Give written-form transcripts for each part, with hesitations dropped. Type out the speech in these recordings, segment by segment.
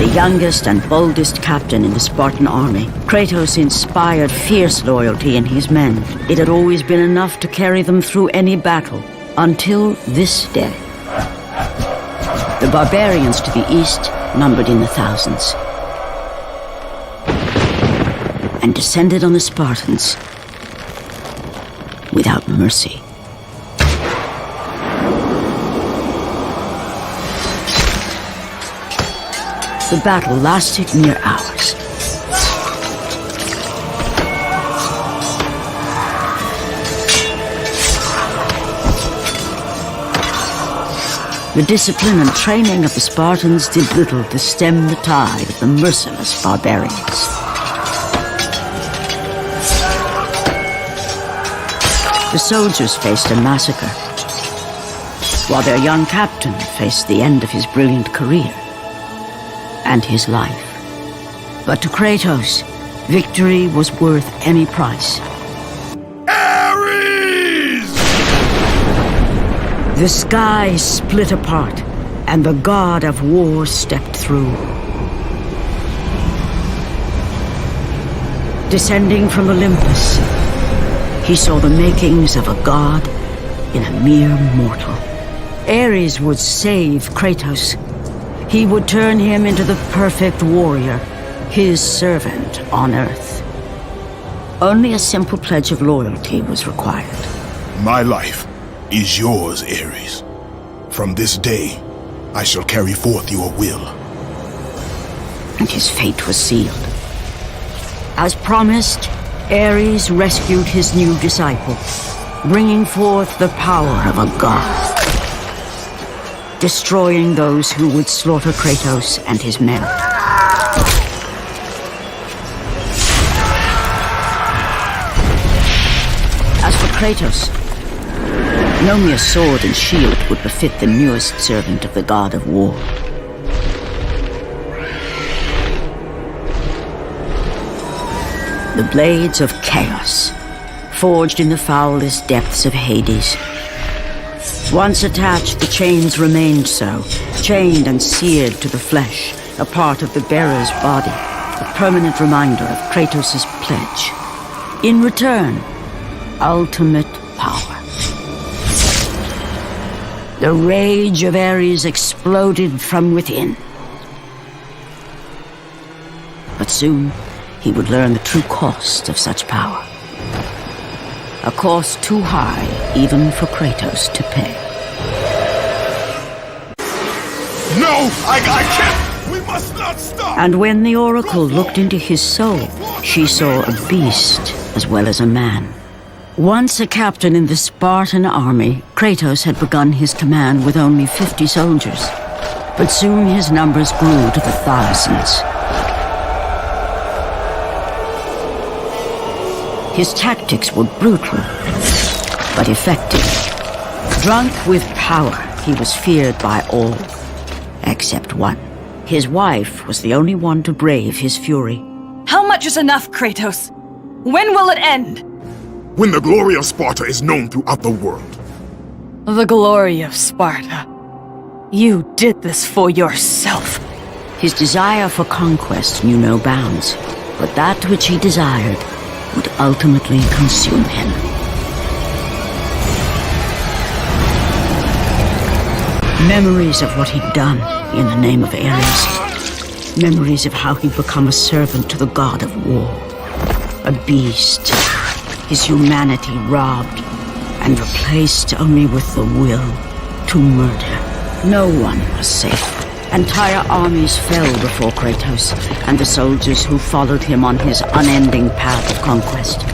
The youngest and boldest captain in the Spartan army, Kratos inspired fierce loyalty in his men. It had always been enough to carry them through any battle, until this day. The barbarians to the east numbered in the thousands, and descended on the Spartans without mercy. The battle lasted mere hours. The discipline and training of the Spartans did little to stem the tide of the merciless barbarians. The soldiers faced a massacre, while their young captain faced the end of his brilliant career and his life. But to Kratos, victory was worth any price. Ares! The sky split apart, and the god of war stepped through. Descending from Olympus, he saw the makings of a god in a mere mortal. Ares would save Kratos. He would turn him into the perfect warrior, his servant on Earth. Only a simple pledge of loyalty was required. My life is yours, Ares. From this day, I shall carry forth your will. And his fate was sealed. As promised, Ares rescued his new disciple, bringing forth the power of a god, destroying those who would slaughter Kratos and his men. As for Kratos, no mere sword and shield would befit the newest servant of the god of war. The blades of chaos, forged in the foulest depths of Hades. Once attached, the chains remained so, chained and seared to the flesh, a part of the bearer's body, a permanent reminder of Kratos' pledge. In return, ultimate power. The rage of Ares exploded from within. But soon, he would learn the true cost of such power. A cost too high even for Kratos to pay. No! I can't! We must not stop! And when the Oracle looked into his soul, she saw a beast as well as a man. Once a captain in the Spartan army, Kratos had begun his command with only 50 soldiers. But soon his numbers grew to the thousands. His tactics were brutal, but effective. Drunk with power, he was feared by all, except one. His wife was the only one to brave his fury. How much is enough, Kratos? When will it end? When the glory of Sparta is known throughout the world. The glory of Sparta. You did this for yourself. His desire for conquest knew no bounds, but that which he desired would ultimately consume him. Memories of what he'd done in the name of Ares. Memories of how he'd become a servant to the god of war. A beast. His humanity robbed and replaced only with the will to murder. No one was safe. Entire armies fell before Kratos and the soldiers who followed him on his unending path of conquest,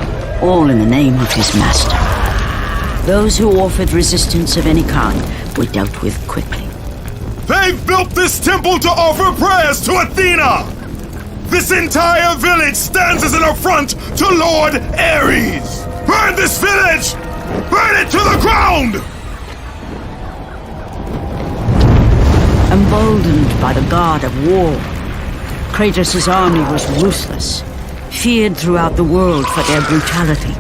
all in the name of his master. Those who offered resistance of any kind were dealt with quickly. They've built this temple to offer prayers to Athena! This entire village stands as an affront to Lord Ares! Burn this village! Burn it to the ground! Emboldened by the god of war, Kratos' army was ruthless, feared throughout the world for their brutality.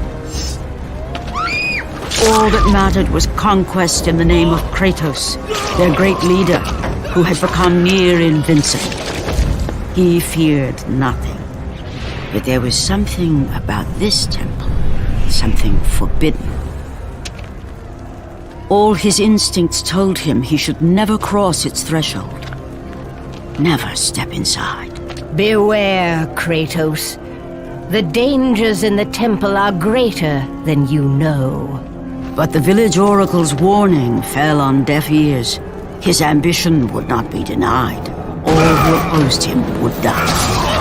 All that mattered was conquest in the name of Kratos, their great leader, who had become near invincible. He feared nothing. But there was something about this temple, something forbidden. All his instincts told him he should never cross its threshold. Never step inside. Beware, Kratos. The dangers in the temple are greater than you know. But the village oracle's warning fell on deaf ears. His ambition would not be denied. All who opposed him would die.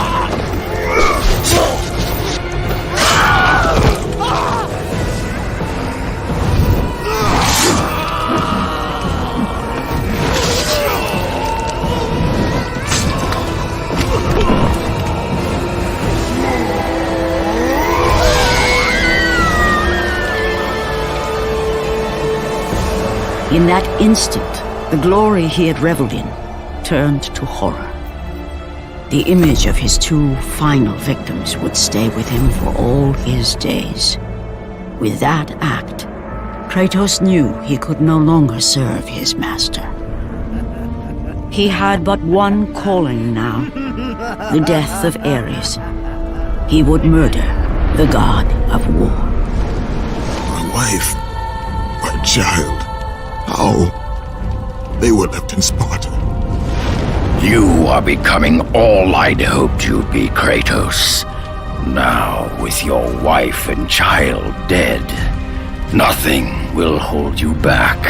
In that instant, the glory he had reveled in turned to horror. The image of his two final victims would stay with him for all his days. With that act, Kratos knew he could no longer serve his master. He had but one calling now, the death of Ares. He would murder the god of war. My wife, my child, how? They were left in Sparta. You are becoming all I'd hoped you'd be, Kratos. Now, with your wife and child dead, nothing will hold you back.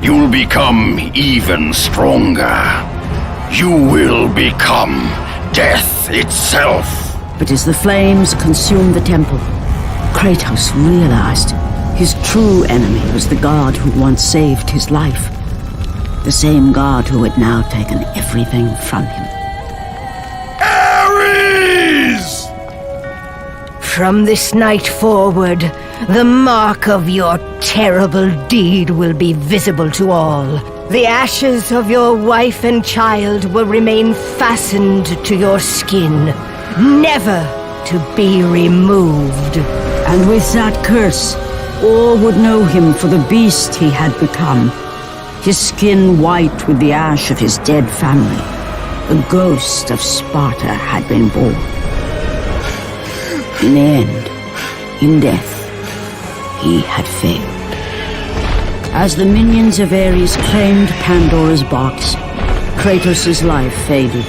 You'll become even stronger. You will become death itself. But as the flames consumed the temple, Kratos realized his true enemy was the god who once saved his life. The same god who had now taken everything from him. Ares! From this night forward, the mark of your terrible deed will be visible to all. The ashes of your wife and child will remain fastened to your skin, never to be removed. And with that curse, all would know him for the beast he had become. His skin white with the ash of his dead family. The ghost of Sparta had been born. In the end, in death, he had failed. As the minions of Ares claimed Pandora's box, Kratos' life faded,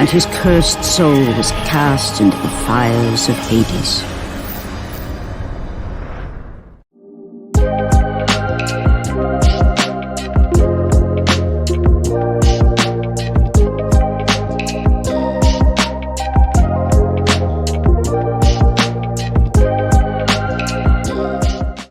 and his cursed soul was cast into the fires of Hades.